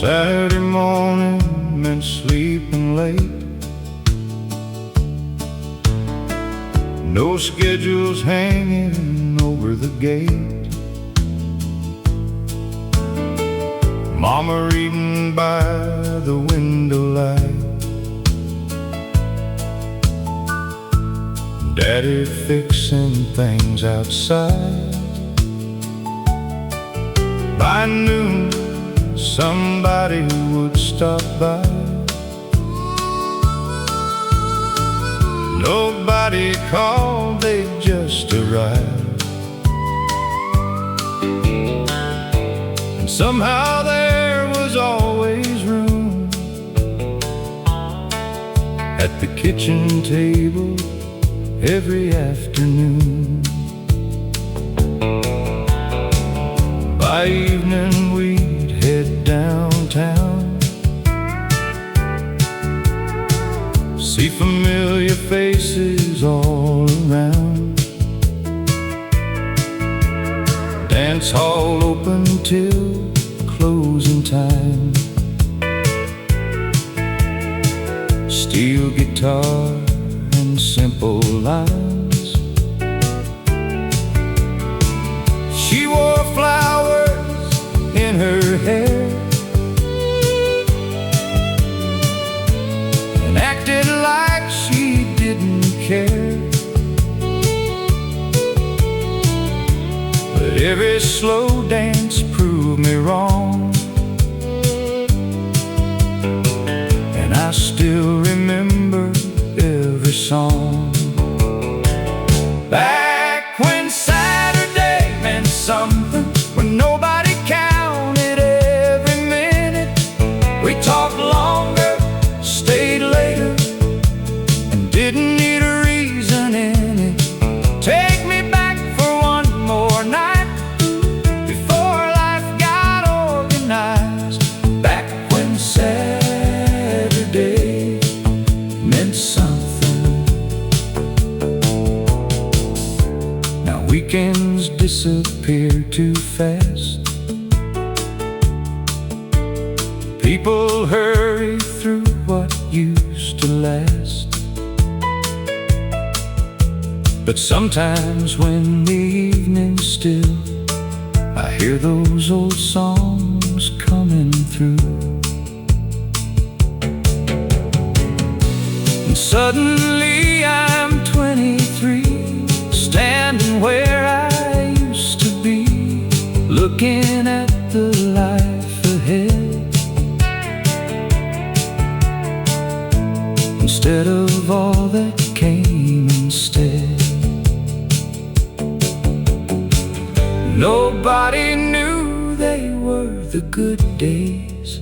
Saturday morning meant sleeping late. No schedules hanging over the gate. Mama reading by the window light. Daddy fixing things outside. By noon, somebody would stop by. Nobody called, they just arrived. And somehow there was always room at the kitchen table every afternoon. By evening we'd head downtown, see familiar faces all around. Dance hall open till closing time. Steel guitar and simple lines. She wore flowers in her hair and acted like she didn't care. But every slow dance proved me wrong, and I still remember every song. Back when Saturday meant something, when nobody counted every minute. We talked longer, stayed later, and didn't need a reason in it. Take me back for one more night before life got organized. Back when Saturday meant something. Now weekends disappear too fast. People hurry through what used to last. But sometimes when the evening's still, I hear those old songs coming through. And suddenly I'm 23, standing where I used to be, looking at the life ahead. Instead of all that came instead. Nobody knew they were the good days.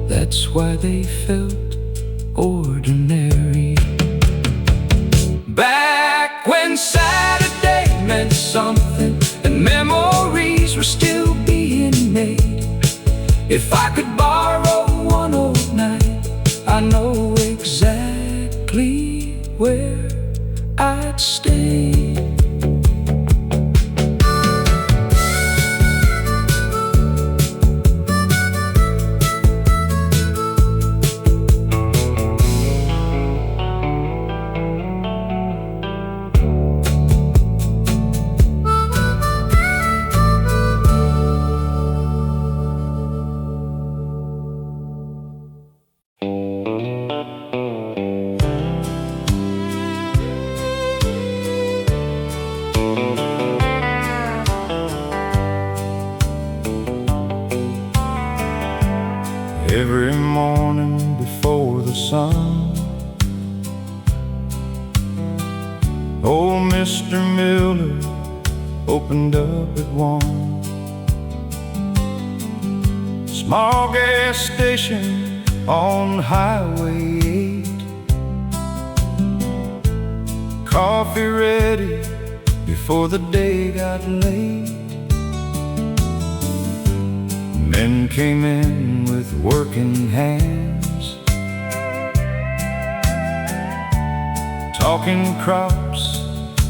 That's why they felt ordinary. Back when Saturday meant something, and memories were still being made. If I could borrow one old night, I know exactly where I'd stay. Every morning before the sun, old Mr. Miller opened up at 1. Small gas station on Highway 8. Coffee ready before the day got late. Men came in with working hands, talking crops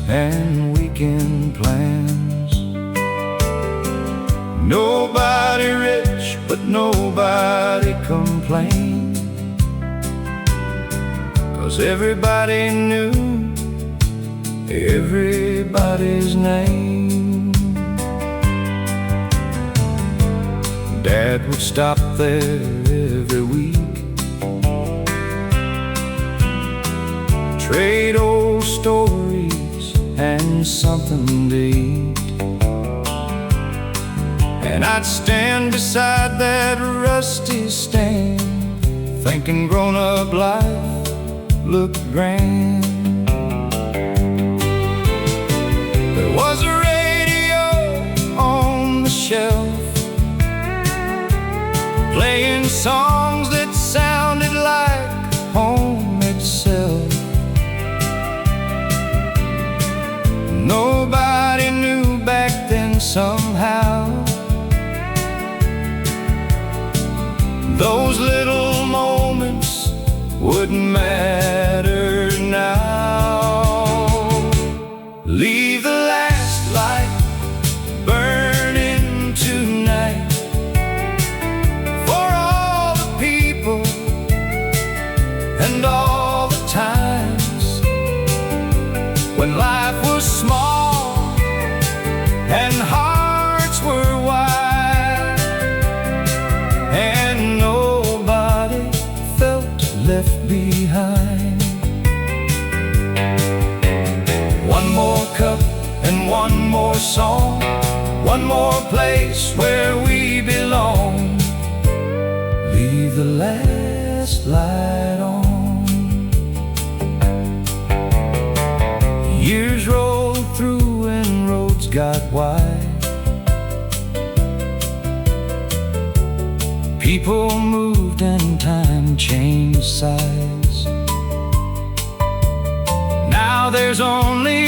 and weekend plans. Nobody but nobody complained, 'cause everybody knew everybody's name. Dad would stop there every week, trade old stories and something to eat, and I'd stand beside that rusty stand, thinking grown-up life looked grand. There was a radio on the shelf, playing songs that sounded like home itself. Nobody knew back then somehow those little moments wouldn't matter now. Leave the last light burning tonight for all the people and all the times when life was small and hearts were wide, and nobody felt left behind. One more cup and one more song, one more place where we belong. Leave the last light on. Years rolled through and roads got wide. People moved and time changed sides. Now there's only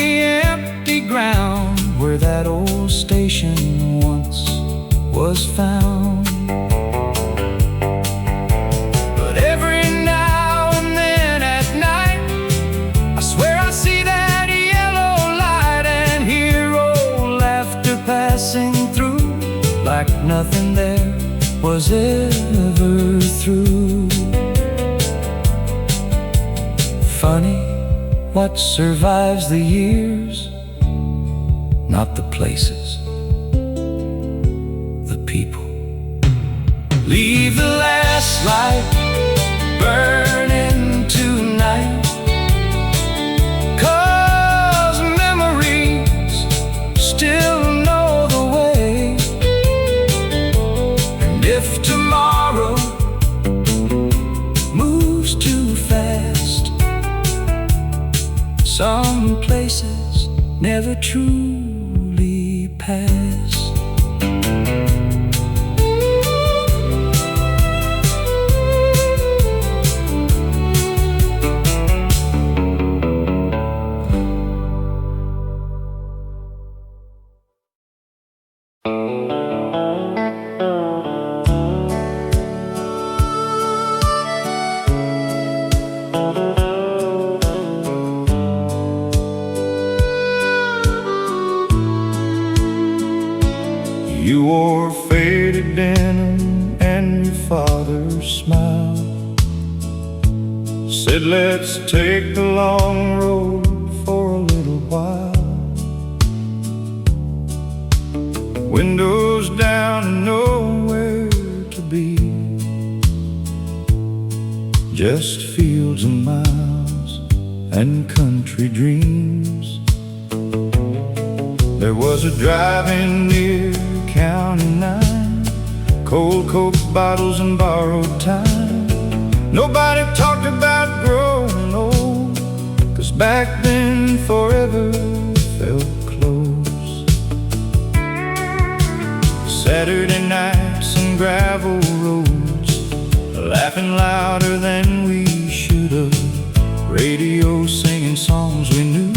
empty ground where that old station once was found. But every now and then at night, I swear I see that yellow light and hear old laughter passing through, like nothing there was ever through. Funny what survives the years, not the places, the people. Leave the last light burning tonight, 'cause memories still know the way. And if tomorrow moves too fast, some places never truly pass. You wore faded denim and your father's smile said, "Let's take the long road for a little while." Windows down and nowhere to be, just fields and miles and country dreams. There was a drive-in near County 9, cold Coke bottles and borrowed time. Nobody talked about growing old, 'cause back then forever felt close. Saturday nights and gravel roads, laughing louder than we should have. Radio singing songs we knew,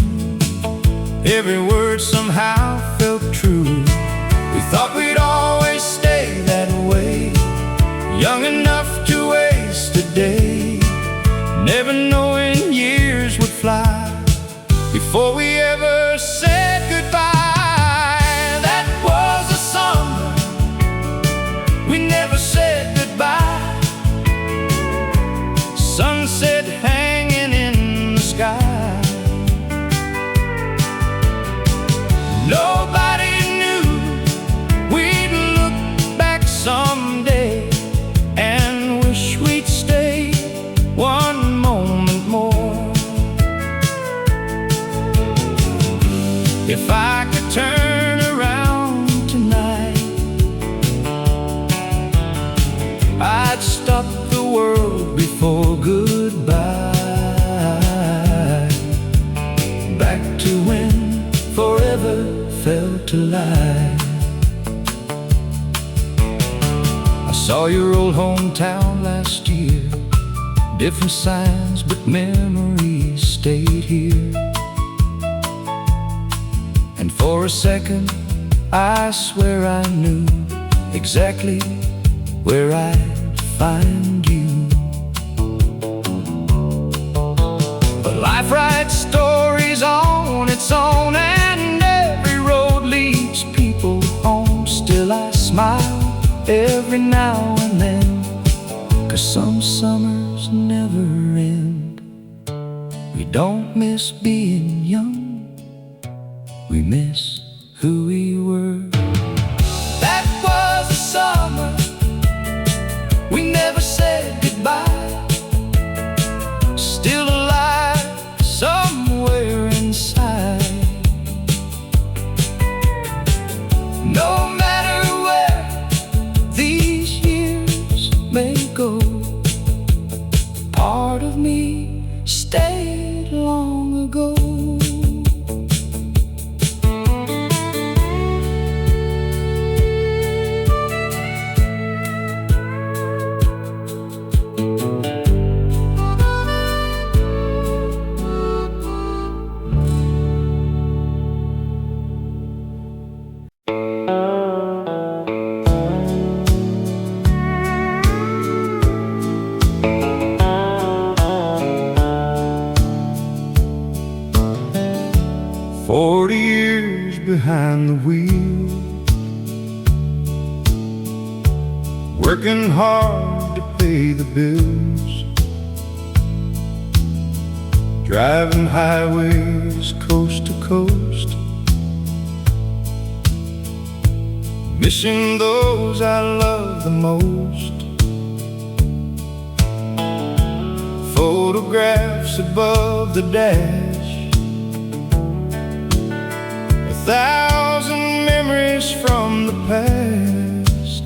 every word somehow felt true. We thought we'd always stay that way, young enough to waste a day, never knowing years would fly before we ever said goodbye. That was a summer we never said I saw your old hometown last year. Different signs, but memories stayed here. And for a second, I swear I knew exactly where I'd find you. But life writes stories on its own, and every road leads people home. Still I smile every now and then, 'cause some summers never end. We don't miss being young, we miss who we were. That was a summer we never said goodbye. Still alive somewhere inside. No matter where these years may go, part of me stayed long ago. Behind the wheel, working hard to pay the bills, driving highways coast to coast, missing those I love the most. Photographs above the dash, 1,000 memories from the past.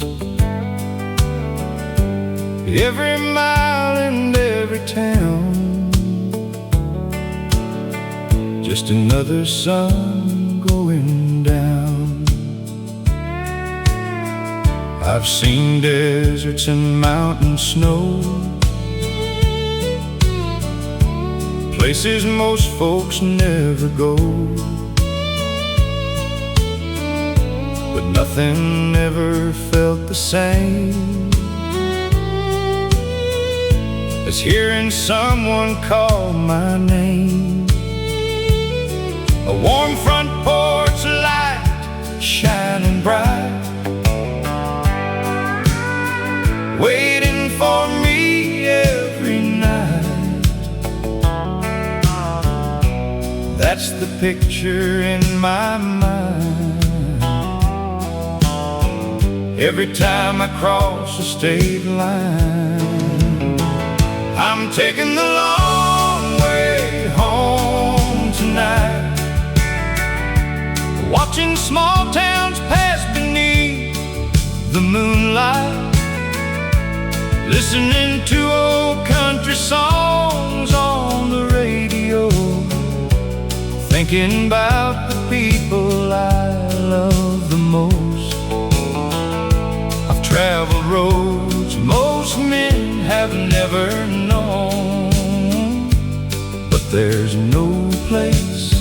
Every mile and every town, just another sun going down. I've seen deserts and mountain snow, places most folks never go. But nothing ever felt the same as hearing someone call my name. A warm front porch light shining bright, waiting for me every night. That's the picture in my mind. Every time I cross a state line, I'm taking the long way home tonight, watching small towns pass beneath the moonlight, listening to old country songs on the radio, thinking about the people I love the most. Traveled roads most men have never known, but there's no place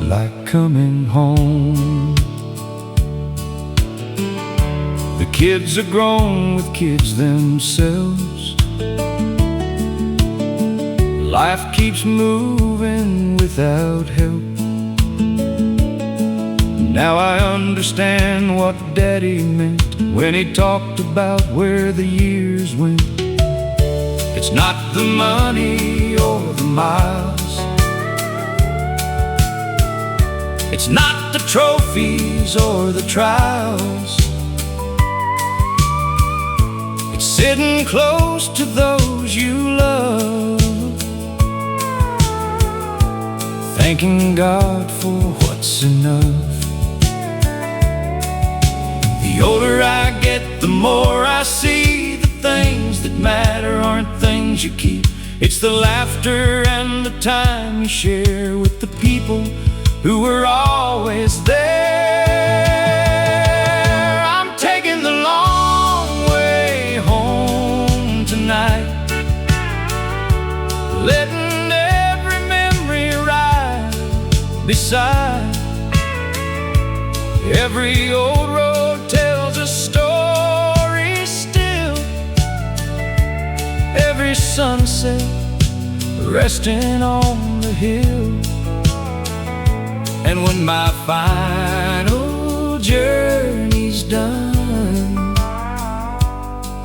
like coming home. The kids are grown with kids themselves. Life keeps moving without help. Now I understand what Daddy meant when he talked about where the years went. It's not the money or the miles, it's not the trophies or the trials, it's sitting close to those you love, thanking God for what's enough. The older I get, the more I see the things that matter aren't things you keep. It's the laughter and the time you share with the people who were always there. I'm taking the long way side. Every old road tells a story still. Every sunset resting on the hill. And when my final journey's done,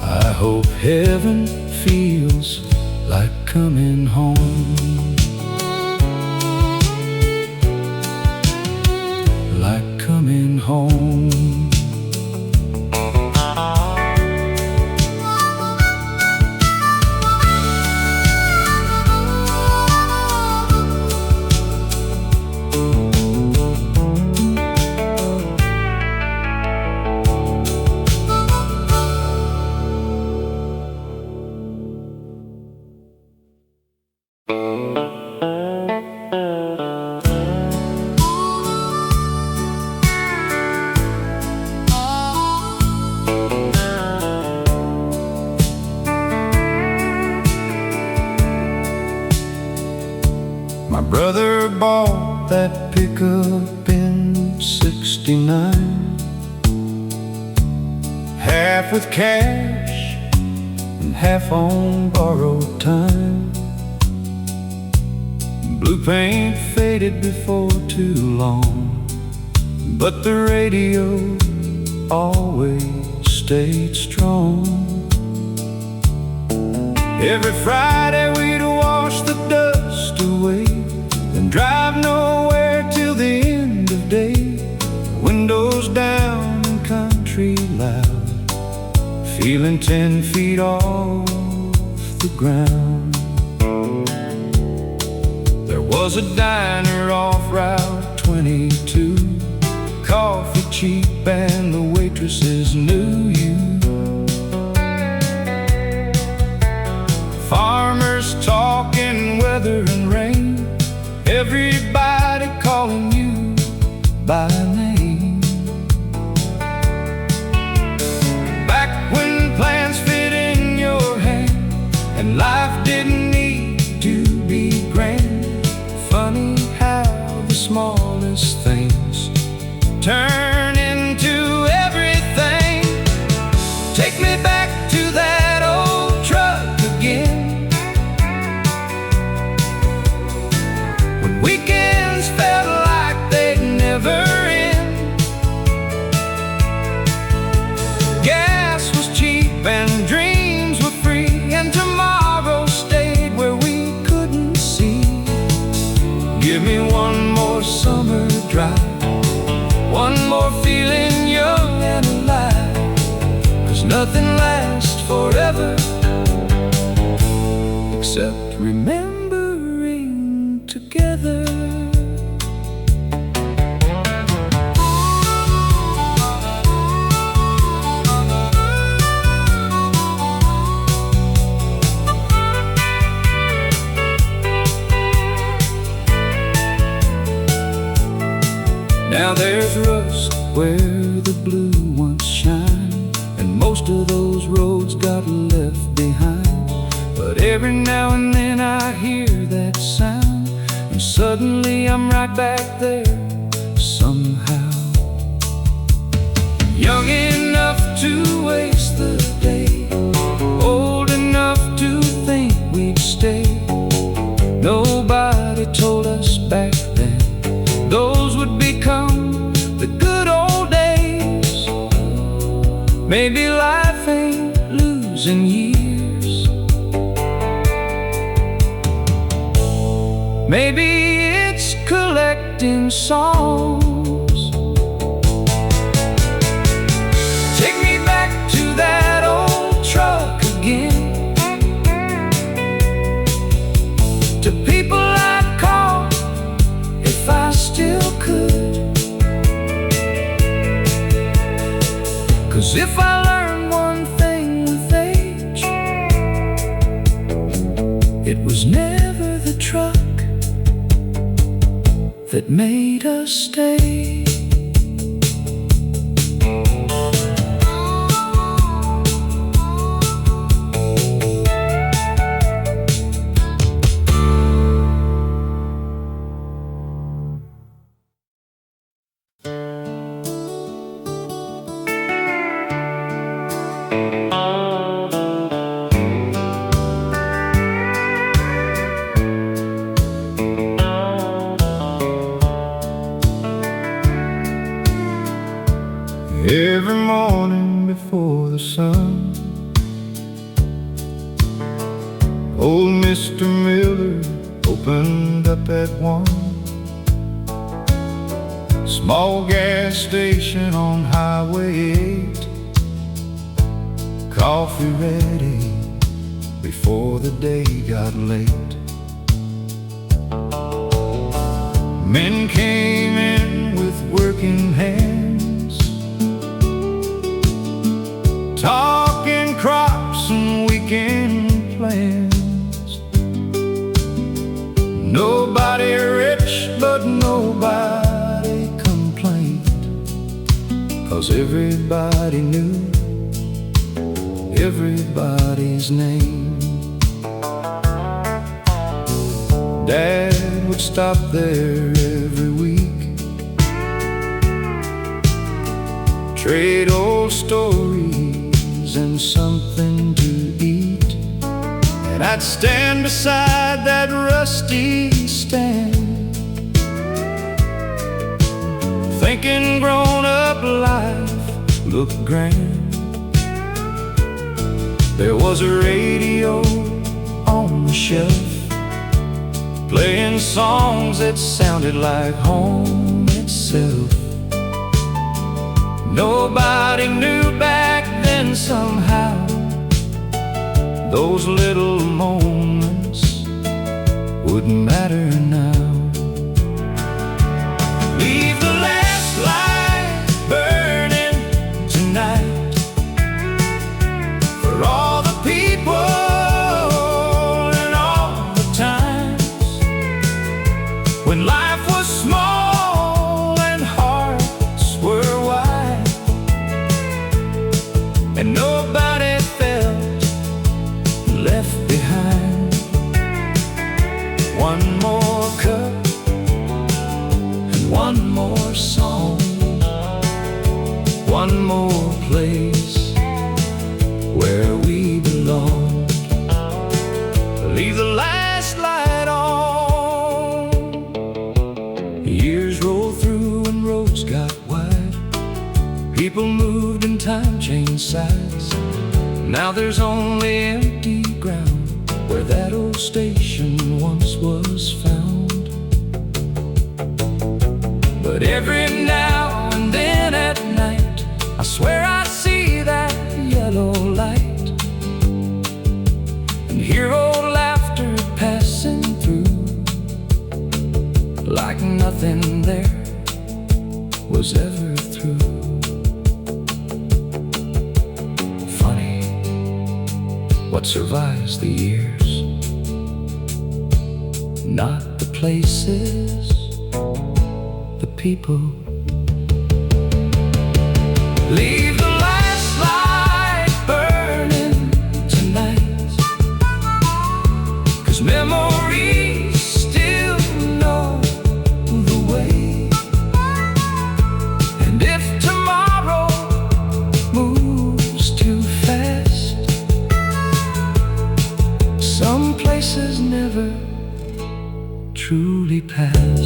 I hope heaven feels like coming home. Like coming home. My brother bought that pickup in '69, half with cash and half on borrowed time. Blue paint faded before too long, but the radio always stayed strong. Every Friday we'd wash the dust away and drive nowhere till the end of day. Windows down and country loud, feeling 10 feet off the ground. There was a diner off Route 22, coffee cheap and the waitresses knew you. Farmers talking weather and rain, everybody calling you by name. Back when plans fit in your hand and life didn't need to be grand. Funny how the smallest things turn into everything. Take me back to that old truck again. Weekends felt like they'd never end. Gas was cheap and dreams were free, and tomorrow stayed where we couldn't see. Give me one more summer drive, one more feeling young and alive, 'cause nothing lasts forever except remembering together. Now there's rust where the blue once shined, and most of those roads got left behind. But every now and then I hear that sound, and suddenly I'm right back there somehow. Young enough to waste the day, old enough to think we'd stay. Nobody told us back then those would become the good old days. Maybe life ain't losing years, maybe it's collecting songs. Take me back to that old truck again, to people I'd call if I still could. 'Cause if I learn one thing with age, it was never the truck that made us stay. Every morning before the sun, old Mr. Miller opened up at 1. Small gas station on Highway 8. Coffee ready before the day got late. Men came in with working hands, talking crops and weekend plans. Nobody rich, but nobody complained, 'cause everybody knew everybody's name. Dad would stop there every week, trade old stories and something to eat. And I'd stand beside that rusty stand, thinking grown-up life looked grand. There was a radio on the shelf, playing songs that sounded like home itself. Nobody knew back then somehow those little moments wouldn't matter now. Leave the last light burning tonight for all the people and all the times when life was small and hearts were wide, and nobody felt left behind. One more cup and one more song, one more place where we belong. Leave the last light on. Years rolled through and roads got wide. People moved and time changed sides. Now there's only empty ground where that old station once was found. But every now and then at night, I swear I see that yellow light and hear old laughter passing through, like nothing there was ever through. Funny what survives the years, not the places, the people. Leave the last light burning tonight, 'cause memories still know the way. And if tomorrow moves too fast, some places never truly pass.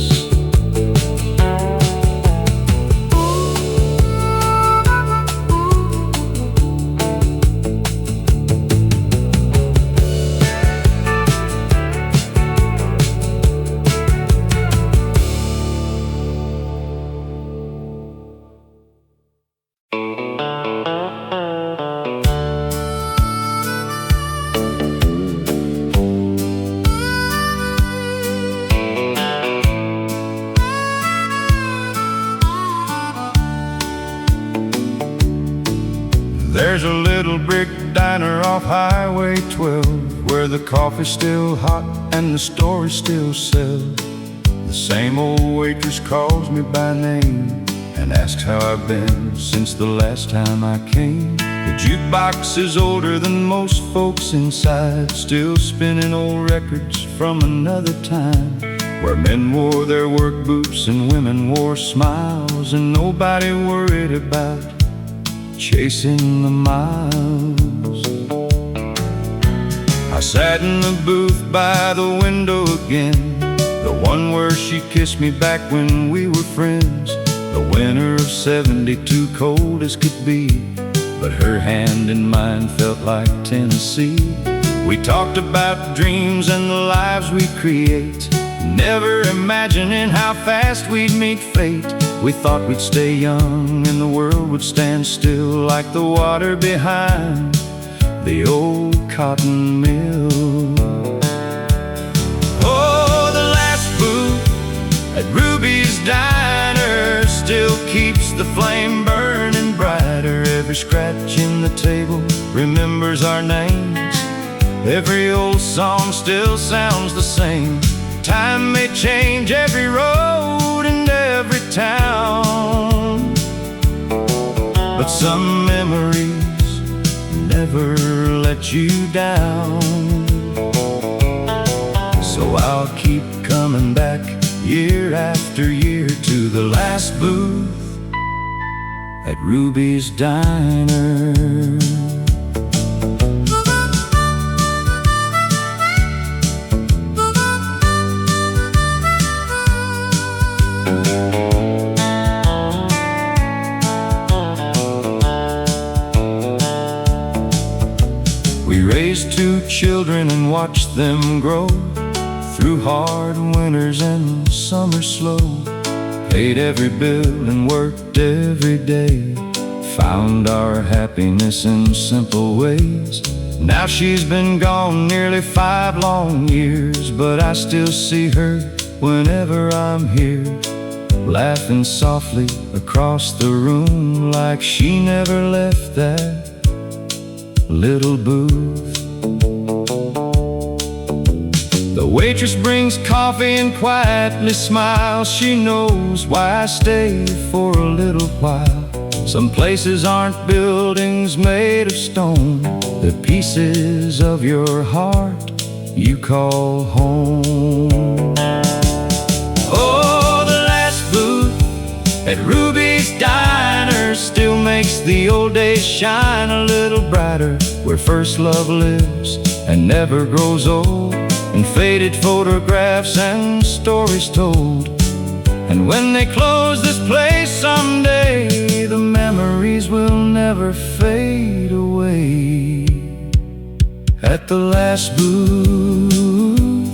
There's a little brick diner off Highway 12 where the coffee's still hot and the stories still sell. The same old waitress calls me by name and asks how I've been since the last time I came. The jukebox is older than most folks inside, still spinning old records from another time, where men wore their work boots and women wore smiles, and nobody worried about chasing the miles. I sat in the booth by the window again, the one where she kissed me back when we were friends. The winter of '72, cold as could be, but her hand in mine felt like Tennessee. We talked about dreams and the lives we create, never imagining how fast we'd meet fate. We thought we'd stay young and the world would stand still, like the water behind the old cotton mill. Oh, the last booth at Ruby's Diner still keeps the flame burning brighter. Every scratch in the table remembers our names. Every old song still sounds the same. Time may change every road and every town, but some memories never let you down. So I'll keep coming back year after year to the last booth at Ruby's Diner. We raised 2 children and watched them grow through hard winters and summers slow. Paid every bill and worked every day, found our happiness in simple ways. Now she's been gone nearly 5 long years, but I still see her whenever I'm here, laughing softly across the room like she never left that little booth. The waitress brings coffee and quietly smiles. She knows why I stay for a little while. Some places aren't buildings made of stone, they're pieces of your heart you call home. Oh, the last booth at Ruby's Diner still makes the old days shine a little brighter, where first love lives and never grows old, and faded photographs and stories told. And when they close this place someday, the memories will never fade away. At the last booth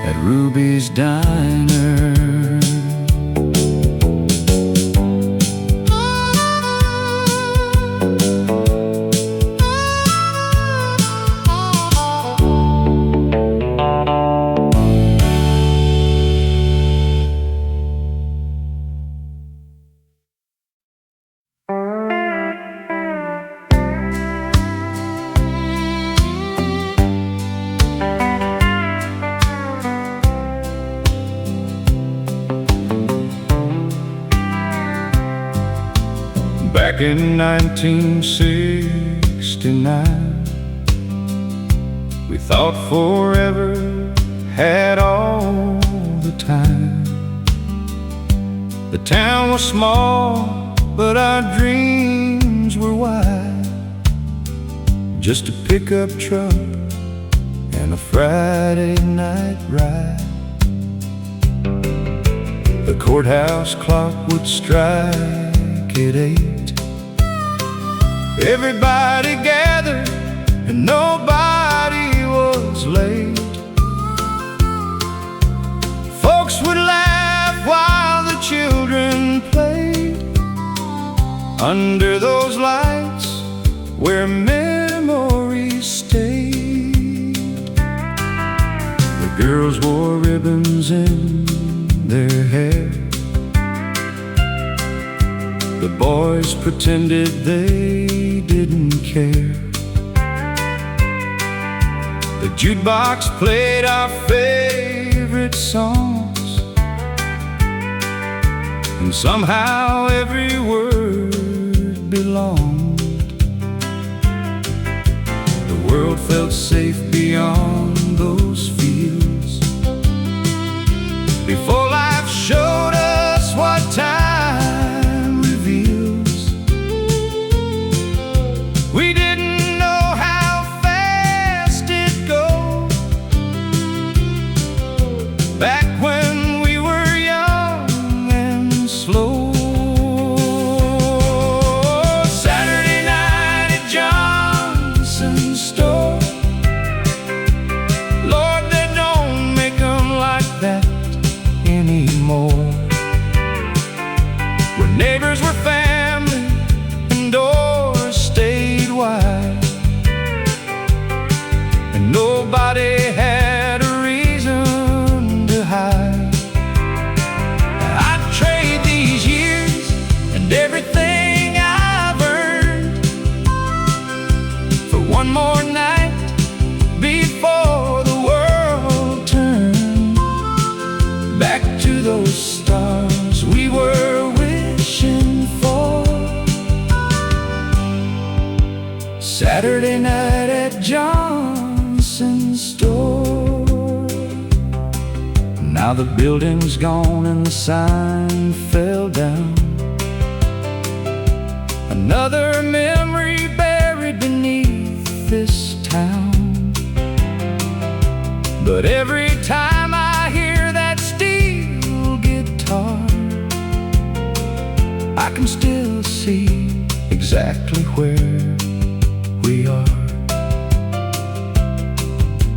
at Ruby's Diner. Back in 1969, we thought forever had all the time. The town was small, but our dreams were wide. Just a pickup truck and a Friday night ride. The courthouse clock would strike at 8. Everybody gathered and nobody was late. Folks would laugh while the children played under those lights where memories stayed. The girls wore ribbons in their hair, the boys pretended they didn't care. The jukebox played our favorite songs, and somehow every word belonged. The world felt safe beyond those fields, before life showed us what time reveals. We didn't know how fast it'd go back when slow. Saturday night at Johnson's store. Lord, they don't make them like that anymore. Where neighbors were family and doors stayed wide, and nobody had a reason to hide. I'd trade these years and everything I've earned for one more night before the world turned back to those stars we were wishing for. Saturday night at Johnson's store. Now the building's gone and the sign fell down. Another memory buried beneath this town. But every time I hear that steel guitar, I can still see exactly where we are.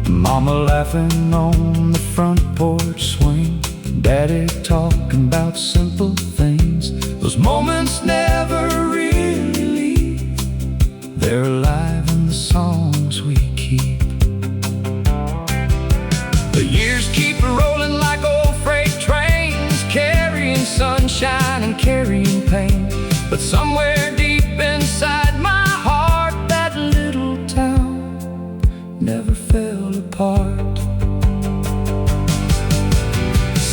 Mama laughing on the front porch swing, Daddy talking about simple things. Those moments never really leave. They're alive in the songs we keep. The years keep rolling like old freight trains, carrying sunshine and carrying pain. But somewhere deep inside my heart, that little town never fell apart.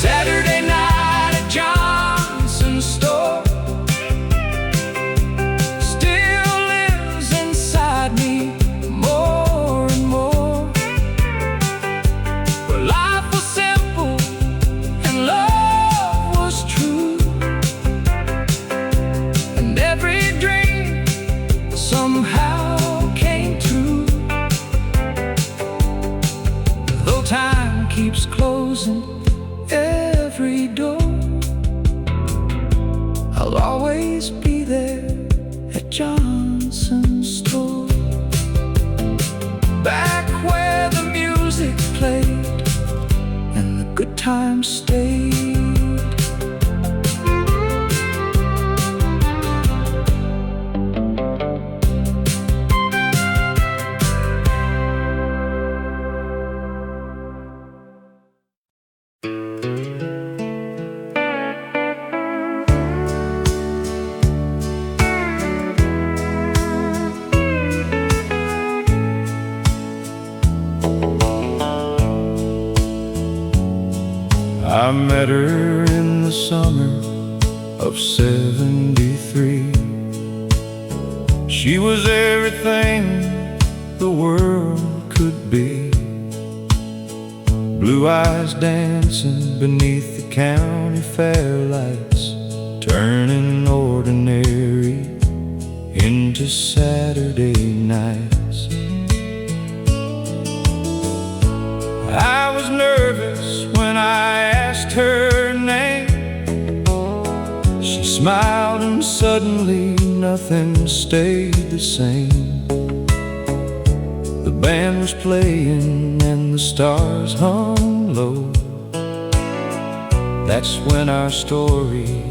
Saturday night at Johnson's store still lives inside me more and more. Where life was simple and love was true, and every dream somehow came true. Though time keeps closing every door, I'll always be there at Johnson's store. Back where the music played and the good times stayed. I met her in the summer of '73. She was everything the world could be. Blue eyes dancing beneath the county fair lights, turning ordinary into Saturday nights. I was nervous when I asked her name. She smiled and suddenly nothing stayed the same. The band was playing and the stars hung low. That's when our story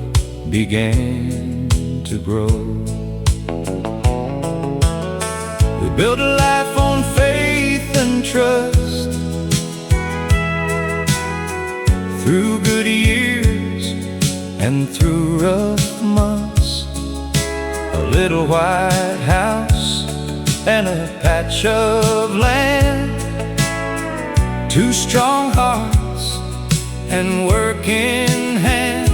began to grow. We built a life on faith and trust. Through good years and through rough months, a little white house and a patch of land, two strong hearts and working hands.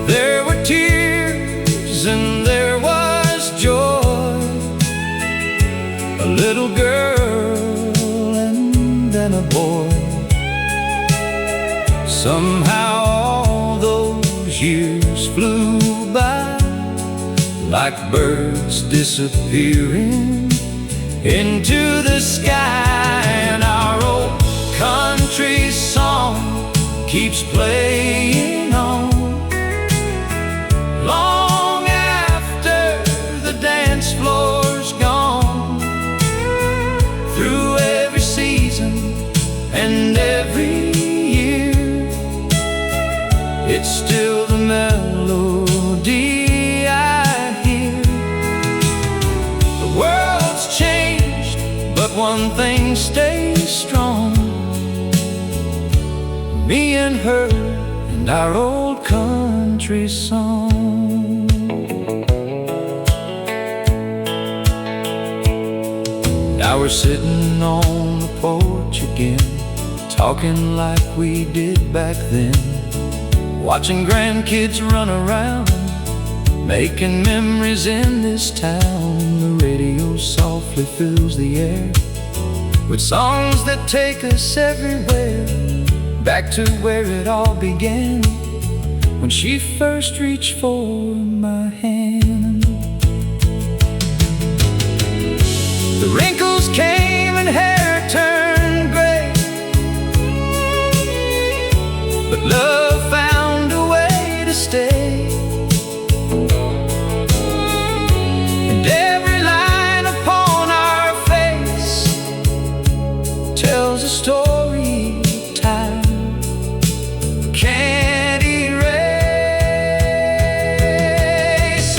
There were tears and there was joy, a little girl and then a boy. Somehow all those years flew by like birds disappearing into the sky. And our old country song keeps playing on melody I hear. The world's changed, but one thing stays strong: me and her and our old country song. Now we're sitting on the porch again, talking like we did back then, watching grandkids run around, making memories in this town. The radio softly fills the air with songs that take us everywhere, back to where it all began, when she first reached for my hand. The wrinkles came and hair turned gray, but love found a way to stay. And every line upon our face tells a story time can't erase.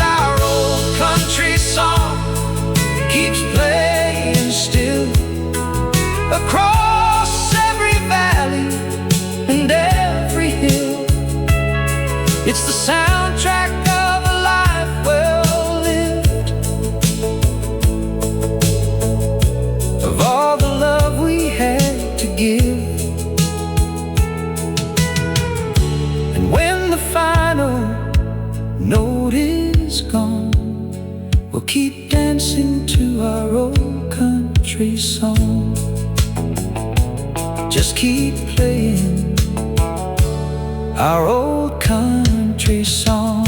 Our old country song keeps playing still across every valley and every hill. It's the soundtrack of a life well lived, of all the love we had to give. And when the final note is gone, we'll keep dancing to our old country song. Just keep playing our old country song.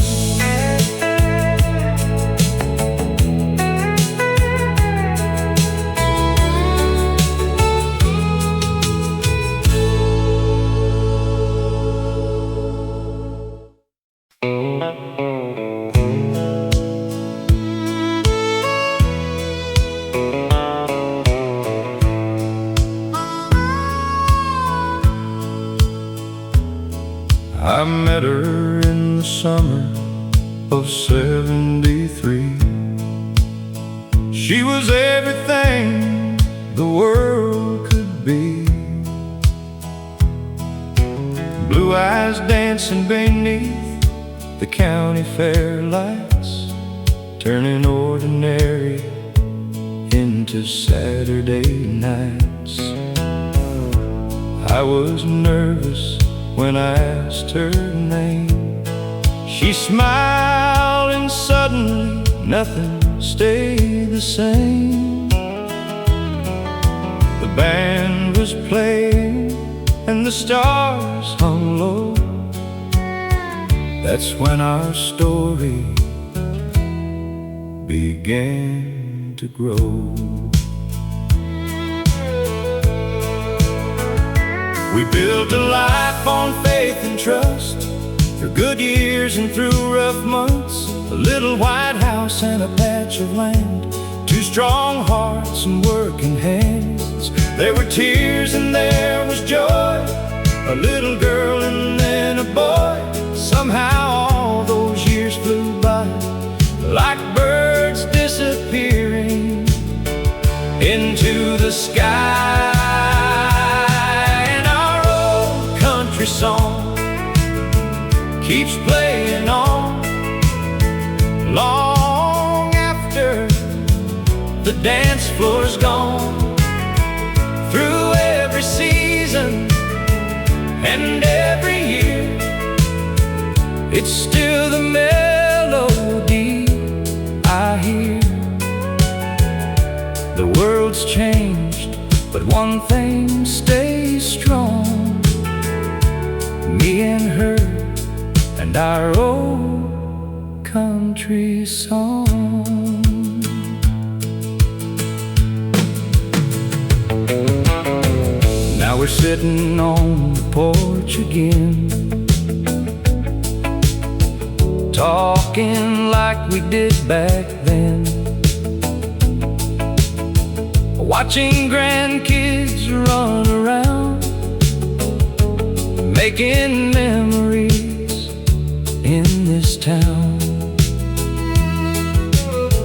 I met her in the summer of '73. She was everything the world could be. Blue eyes dancing beneath the county fair lights, turning ordinary into Saturday nights. I was nervous when I asked her name. She smiled and suddenly nothing stayed the same. The band was playing and the stars hung low. That's when our story began to grow. We built a life on faith and trust, through good years and through rough months. A little white house and a patch of land, two strong hearts and working hands. There were tears and there was joy, a little girl and then a boy. Somehow all those years flew by, like birds disappearing into the sky. Song keeps playing on long after the dance floor's gone. Through every season and every year, it's still the melody I hear. The world's changed, but one thing stays strong: me and her and our old country song. Now we're sitting on the porch again, talking like we did back then, watching grandkids run around, making memories in this town.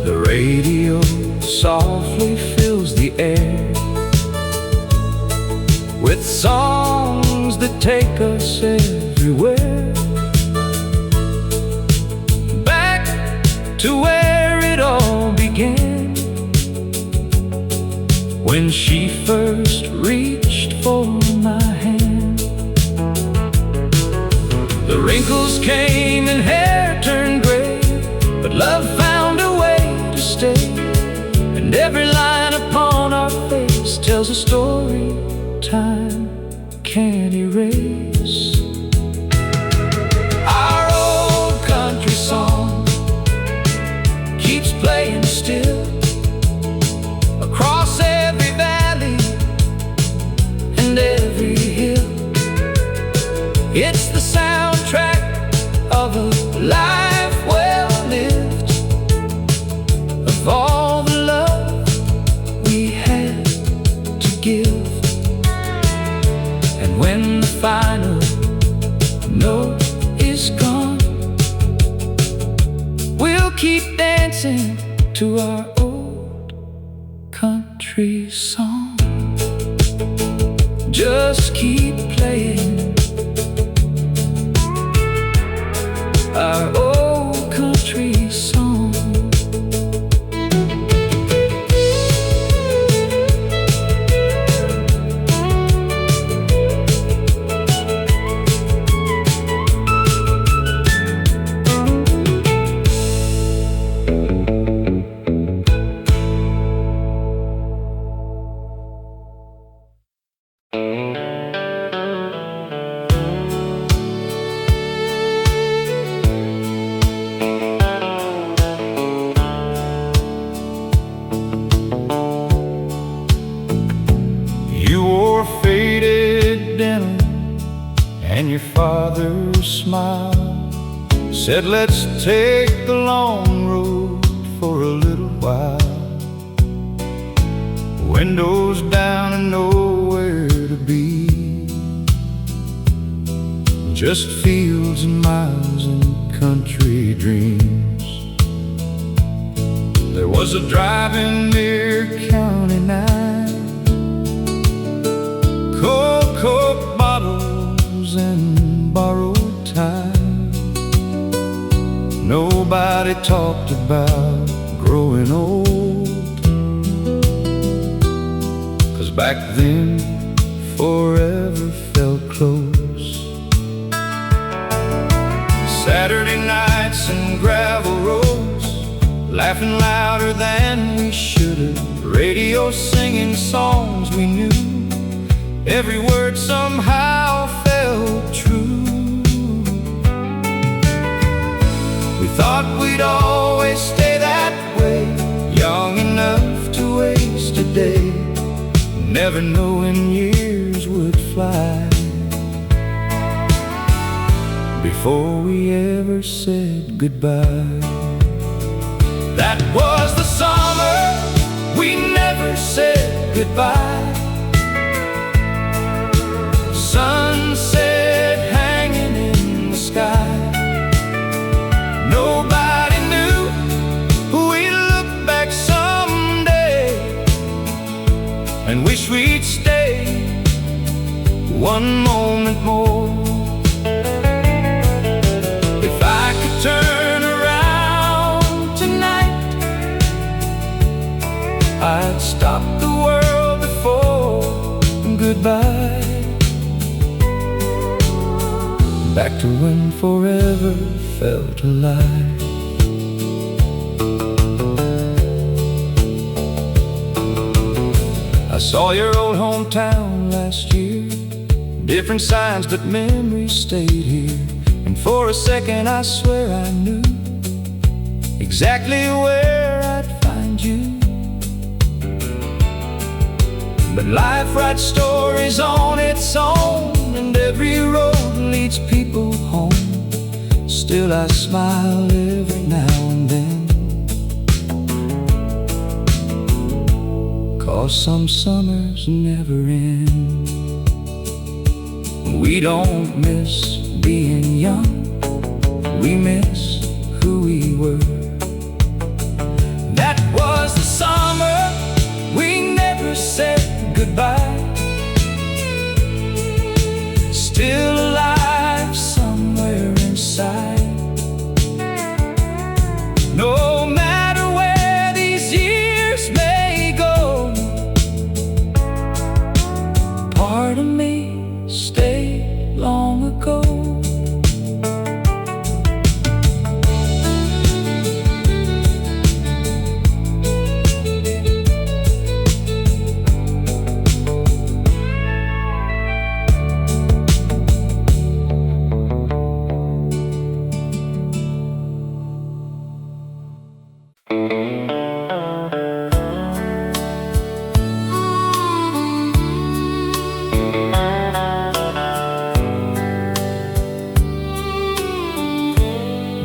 The radio softly fills the air with songs that take us everywhere, back to where it all began, when she first reached for my hand. The wrinkles came and hair turned gray, but love found a way to stay, and every line upon our face tells a story time can't erase. Our old country song keeps playing still across every valley and every hill. It's the soundtrack of a life well lived, of all the love we had to give. And when the final note is gone, we'll keep dancing to our old country song. Just keep playing our old country song. You wore faded denim, and your father's smile said, let's take the long road for a little while. Windows down and nowhere to be, just fields and miles and country dreams. There was a drive-in near County 9, cold Coke bottles and borrowed time. Nobody talked about growing old, 'cause back then forever felt close. Saturday nights and gravel roads, laughing louder than we should've, radio singing songs we knew, every word somehow felt true. We thought we'd always stay that way, young enough to waste a day, never knowing years would fly before we ever said goodbye. That was the summer we never said goodbye. Sunset hanging in the sky, nobody knew we'd look back someday and wish we'd stay one moment more. If I could turn around tonight, I'd stop the world before goodbye, back to when forever felt alive. I saw your old hometown last year, different signs but memories stayed here, and for a second I swear I knew exactly where I'd find you. But life writes stories on its own, and every road leads people home. Still I smile every now and then, 'cause some summers never end. We don't miss being young, we miss who we were. That was the summer we never said goodbye. Still alive somewhere inside. No matter where these years may go, part of me stayed long ago.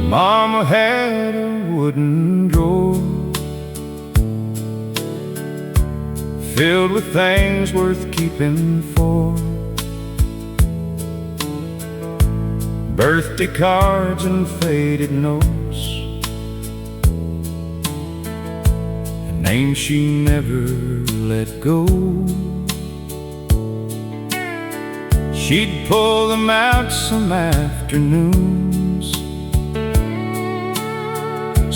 Mama had a wooden drawer filled with things worth keeping for. Birthday cards and faded notes, a name she never let go. She'd pull them out some afternoons,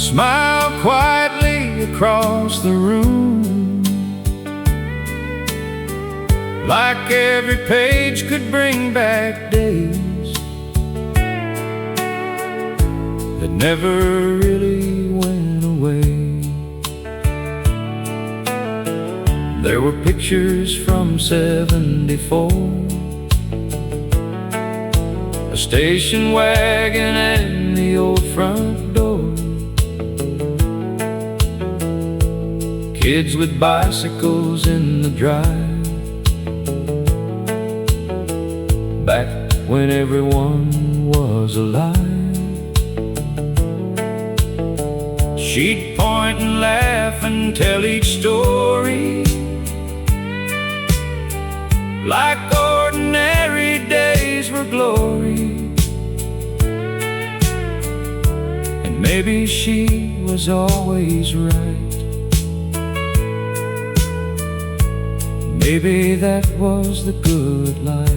smile quietly across the room, like every page could bring back days that never really went away. There were pictures from '74, a station wagon and the old front door, kids with bicycles in the drive, back when everyone was alive. She'd point and laugh and tell each story like ordinary days were glory. And maybe she was always right. Maybe that was the good life.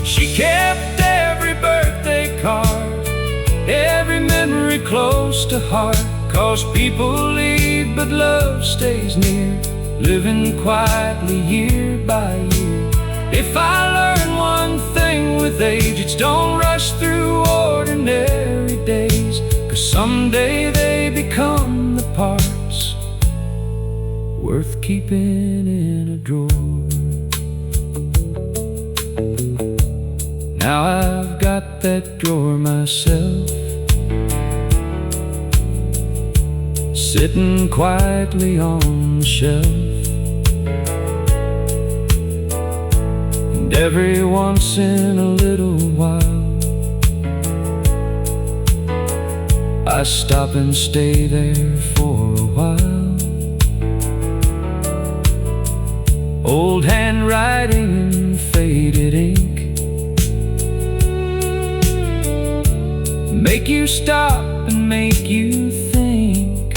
She kept every birthday card, every memory close to heart. 'Cause people leave but love stays near, living quietly year by year. If I learn one thing with age, it's don't rush through ordinary days, 'cause someday they become the parts worth keeping in a drawer. Now I've got that drawer myself, sitting quietly on the shelf. And every once in a little while I stop and stay there for a while. Old handwriting and faded ink make you stop and make you think.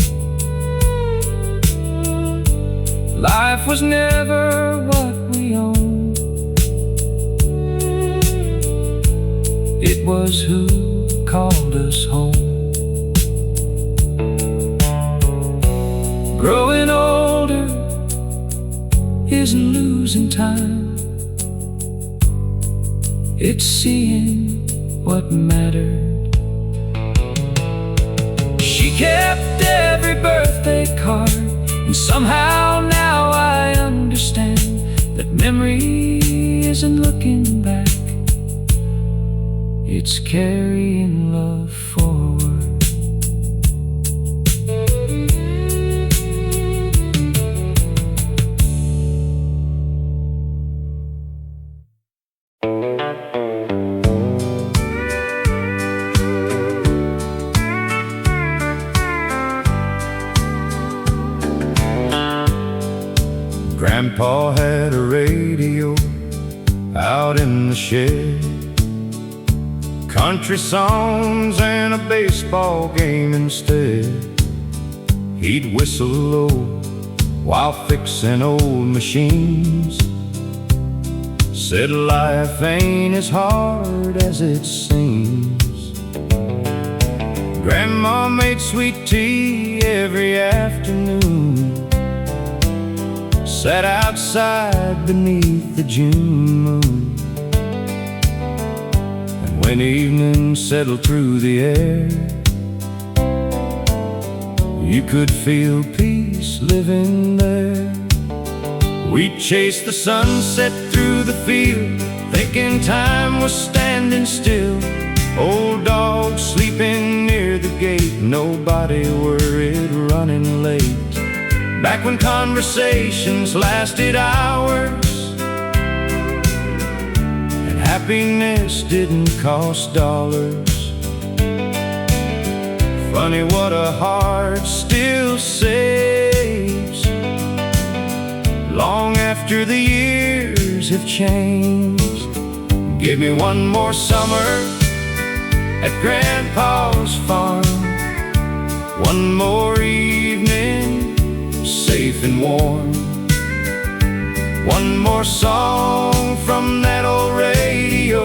Life was never what we own, it was who called us home. Growing older isn't losing time, it's seeing what mattered. She kept every birthday card, and somehow now I understand that memory isn't looking back, it's carrying love forward. Grandpa had a radio out in the shed, country songs and a baseball game instead. He'd whistle low while fixing old machines. Said life ain't as hard as it seems. Grandma made sweet tea every afternoon. Sat outside beneath the June moon. And when evening settled through the air, you could feel peace living there. We'd chase the sunset through the field, thinking time was standing still. Old dogs sleeping near the gate, nobody worried running late. Back when conversations lasted hours and happiness didn't cost dollars. Funny what a heart still saves long after the years have changed. Give me one more summer at Grandpa's farm, one more evening safe and warm, one more song from that old radio,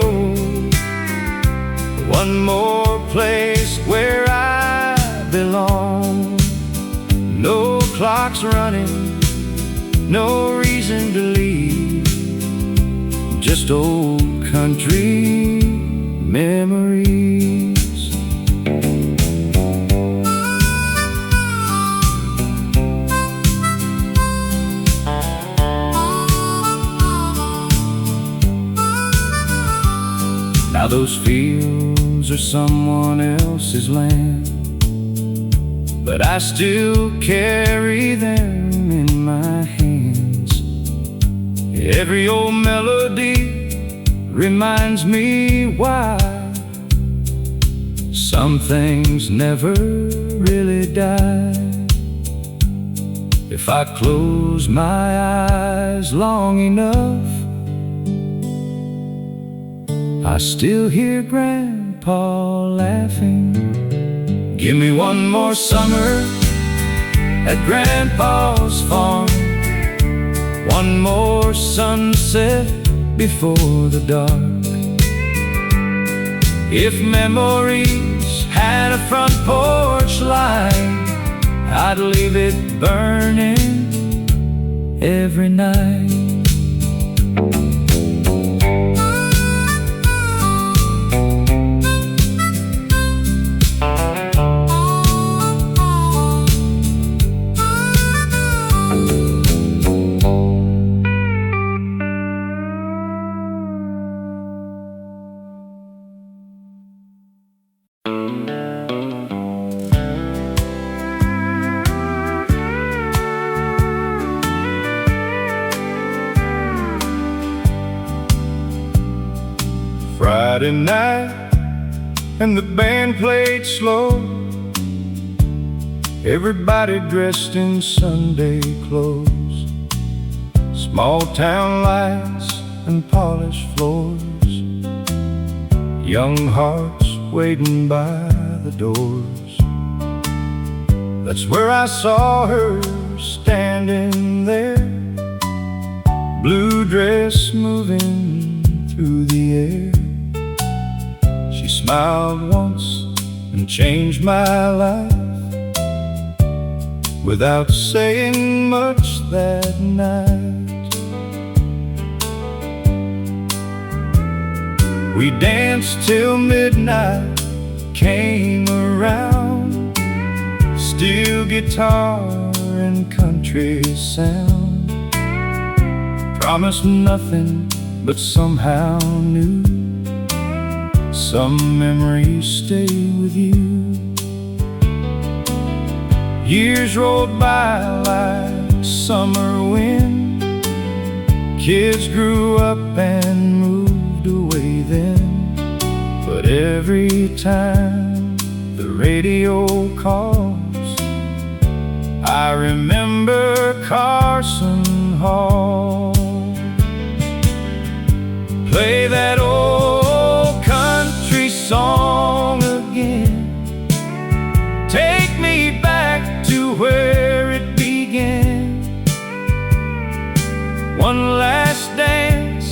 one more place where I belong. No clocks running, no reason to leave, just old country memories. Now those fields are someone else's land, but I still carry them in my hands. Every old melody reminds me why some things never really die. If I close my eyes long enough, I still hear Grandpa laughing. Give me one more summer at Grandpa's farm, one more sunset before the dark. If memories had a front porch light, I'd leave it burning every night. Friday night and the band played slow, everybody dressed in Sunday clothes. Small town lights and polished floors, young hearts waiting by the doors. That's where I saw her standing there, blue dress moving through the air. She smiled once and changed my life without saying much that night. We danced till midnight came around, steel guitar and country sound. Promised nothing but somehow knew some memories stay with you. Years rolled by like summer wind, kids grew up and moved away then. But every time the radio calls, I remember Carson Hall. Play that old country song again. Take me back to where it began. One last dance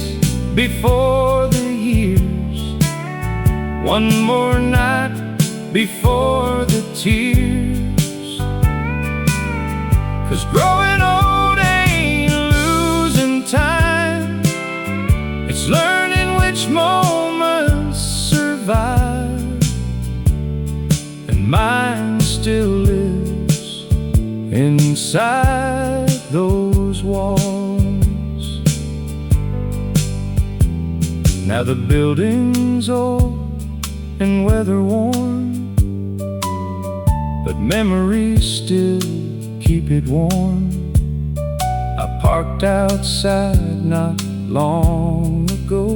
before the years, one more night before the tears. 'Cause growing old ain't losing time, it's learning which moments survive. And mine still lives inside those walls. Now the building's old and weather worn, but memories still keep it warm. I parked outside not long ago,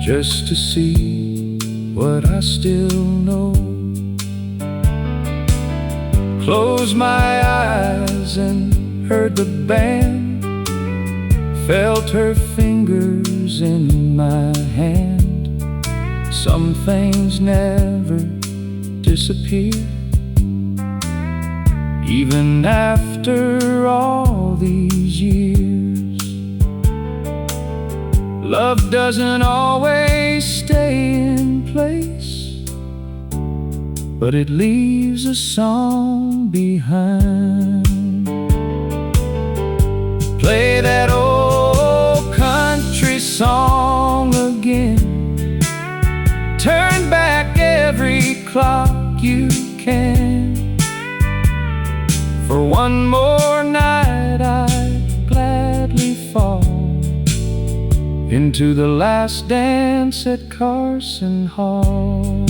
just to see what I still know. Closed my eyes and heard the band, felt her fingers in my hand. Some things never disappear, even after all these years. Love doesn't always stay in place, but it leaves a song behind. Play that old country song again, turn back every clock you can. For one more night I'd gladly fall into the last dance at Carson Hall.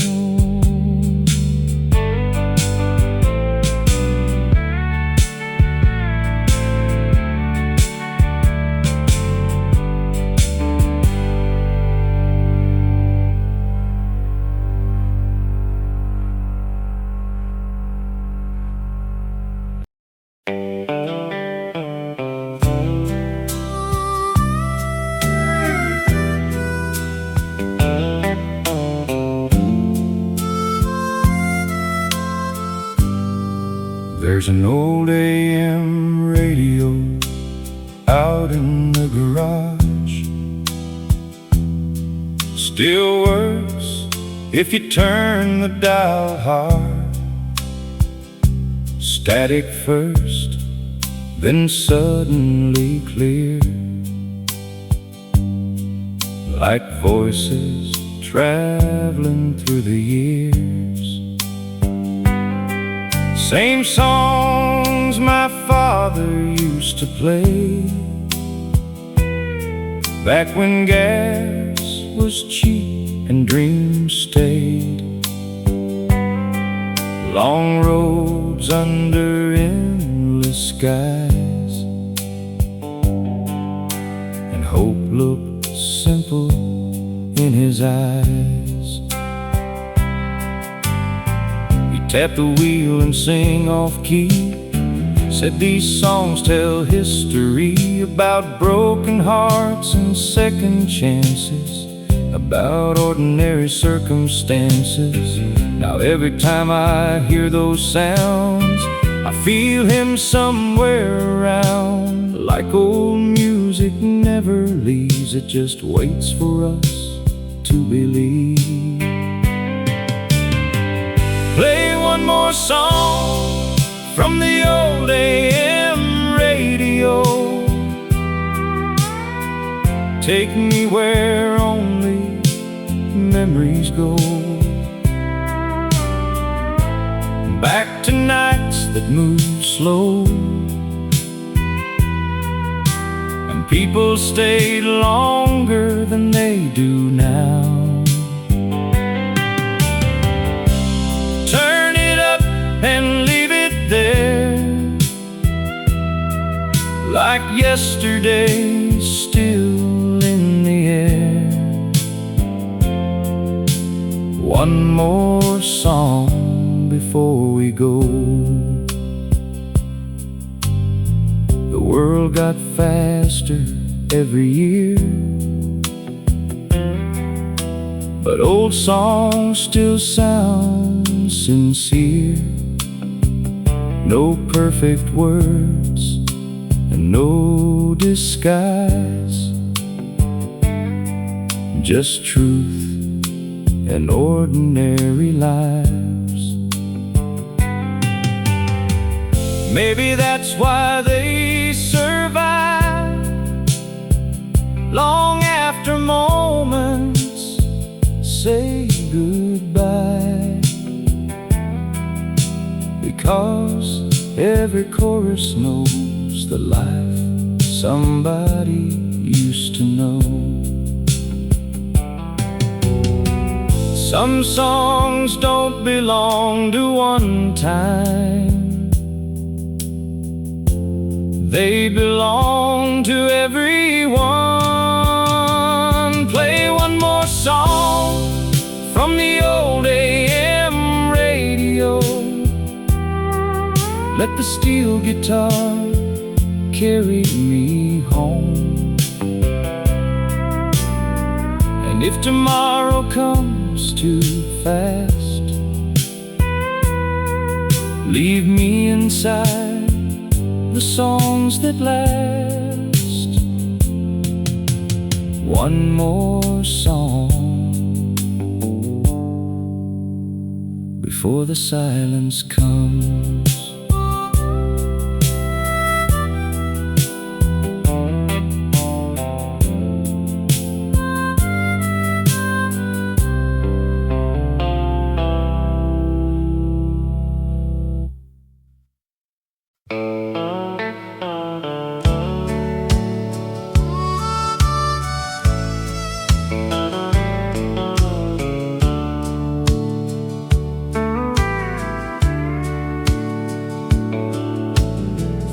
There's an old AM radio out in the garage. Still works if you turn the dial hard. Static first, then suddenly clear, like voices traveling through the years. Same songs my father used to play, back when gas was cheap and dreams stayed. Long roads under endless skies, and hope looked simple in his eyes. He tapped the wheel and sang off key, said these songs tell history about broken hearts and second chances, about ordinary circumstances. Now every time I hear those sounds, I feel him somewhere around, like old music never leaves, it just waits for us to believe. Play one more song from the old AM radio, take me where only memories go, back to nights that move slow, and people stayed longer than they do now. Turn it up and leave it there, like yesterday still in the air. One more song before we go. The world got faster every year, but old songs still sound sincere. No perfect words and no disguise, just truth and ordinary lives. Maybe that's why they survive long after moments say goodbye, because every chorus knows the life somebody used to know. Some songs don't belong to one time, they belong to everyone. Play one more song from the old AM radio. Let the steel guitar carry me home. And if tomorrow comes too fast, leave me inside the songs that last. One more song before the silence comes.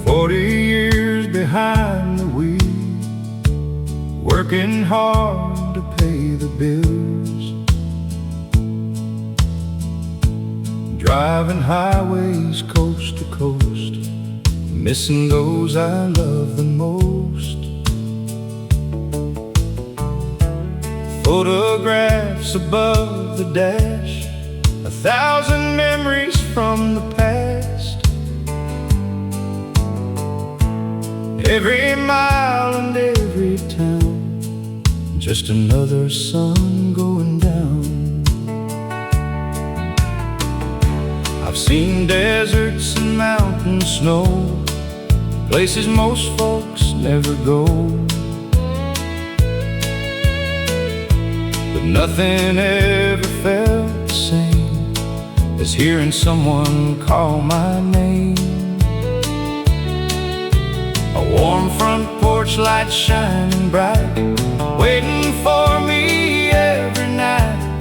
40 years behind the wheel, working hard to pay the bills, driving highways coast to coast, missing those I love the most. Photographs above the dash, 1,000 memories from the past. Every mile and every town, just another sun going down. I've seen deserts and mountain snow, places most folks never go. But nothing ever felt the same as hearing someone call my name. A warm front porch light shining bright, waiting for me every night.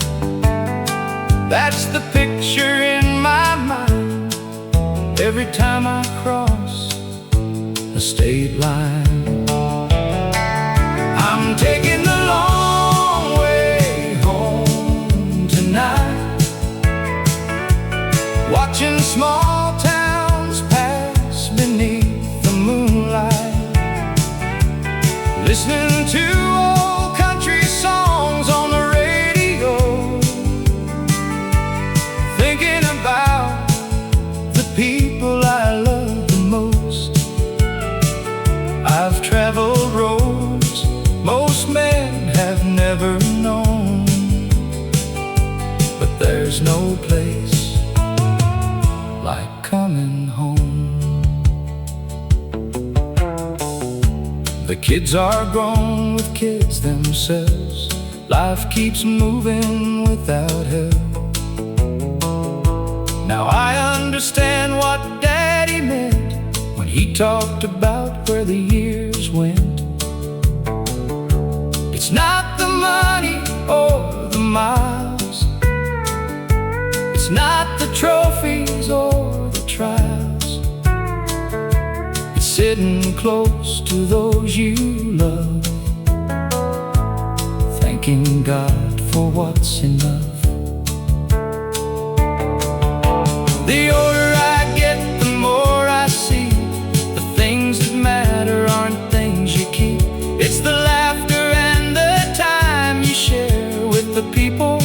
That's the picture in my mind every time I cross the state line. I'm taking the long way home tonight, watching small towns pass beneath the moonlight, listening to old country songs on the radio, thinking about the people I love the most. I've traveled roads most men have never known, but there's no place like coming home. The kids are grown with kids themselves, life keeps moving without help. Now I understand what Daddy meant when he talked about where the years went. It's not the money or the miles, it's not the trophies or the trials, it's sitting close to those you love, thanking God for what's enough. The older I get, the more I see the things that matter aren't things you keep. It's the laughter and the time you share with the people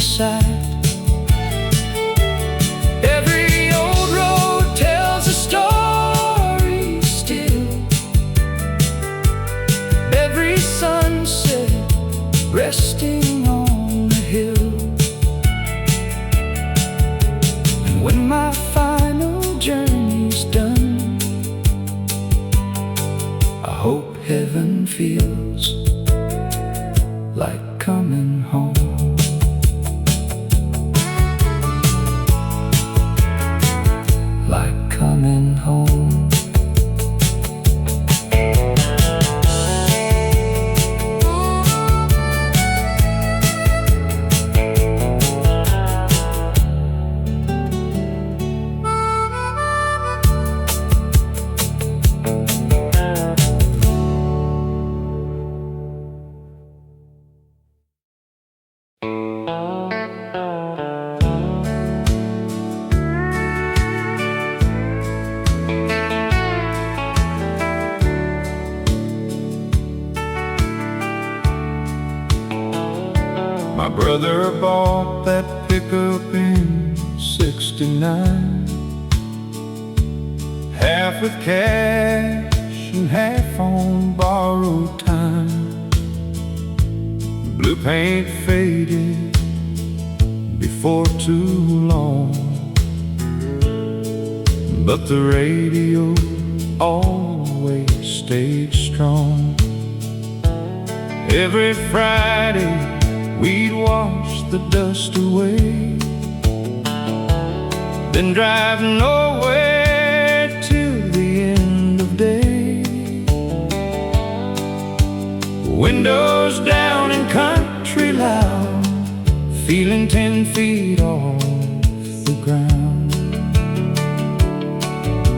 inside. Every old road tells a story still. Every sunset resting on the hill. And when my final journey's done, I hope heaven feels like coming home. Like coming home. My brother bought that pickup in '69, half with cash and half on borrowed time. Blue paint faded before too long, but the radio always stayed strong. Every Friday we'd wash the dust away, then drive nowhere till the end of day. Windows down and country loud, feeling 10 feet off the ground.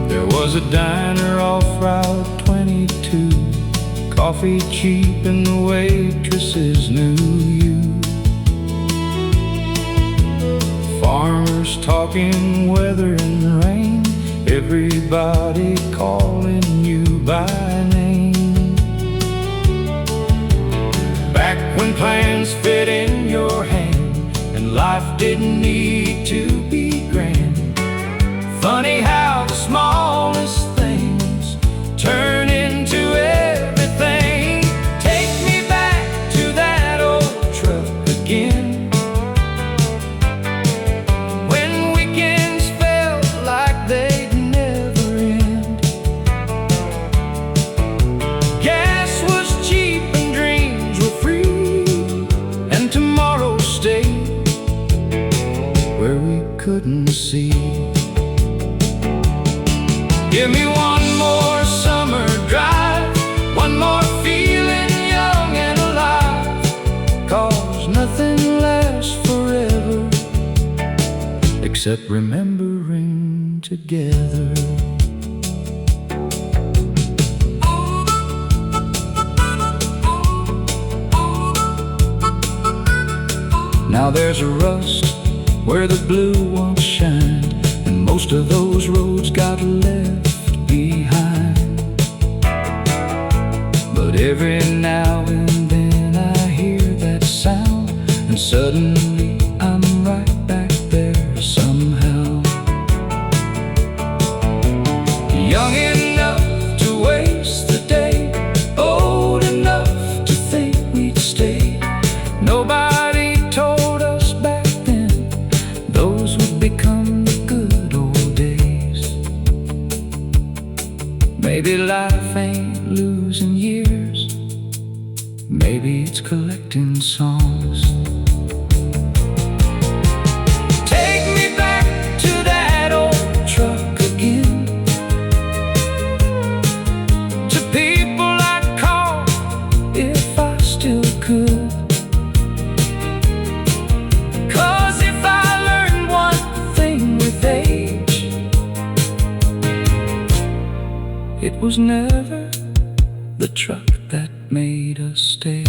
There was a diner off Route 22, coffee cheap and the waitresses knew you. Farmers talking weather and rain, everybody calling you by name. Back when plans fit in your hand and life didn't need to be grand. Funny how the smallest things turn into everything. Take me back to that old truck again, couldn't see. Give me one more summer drive, one more feeling young and alive, 'cause nothing lasts forever except remembering together. Now there's a rust where the blue won't shine, and most of those roads got left behind. But every now and then I hear that sound, and suddenly I'm right back there somehow. Young enough to waste the day, old enough to think we'd stay. Nobody told us back then those would become the good old days. Maybe life ain't losing years, maybe it's collecting songs. Take me back to that old truck again, to people I'd call if I still could. It was never the truck that made us stay.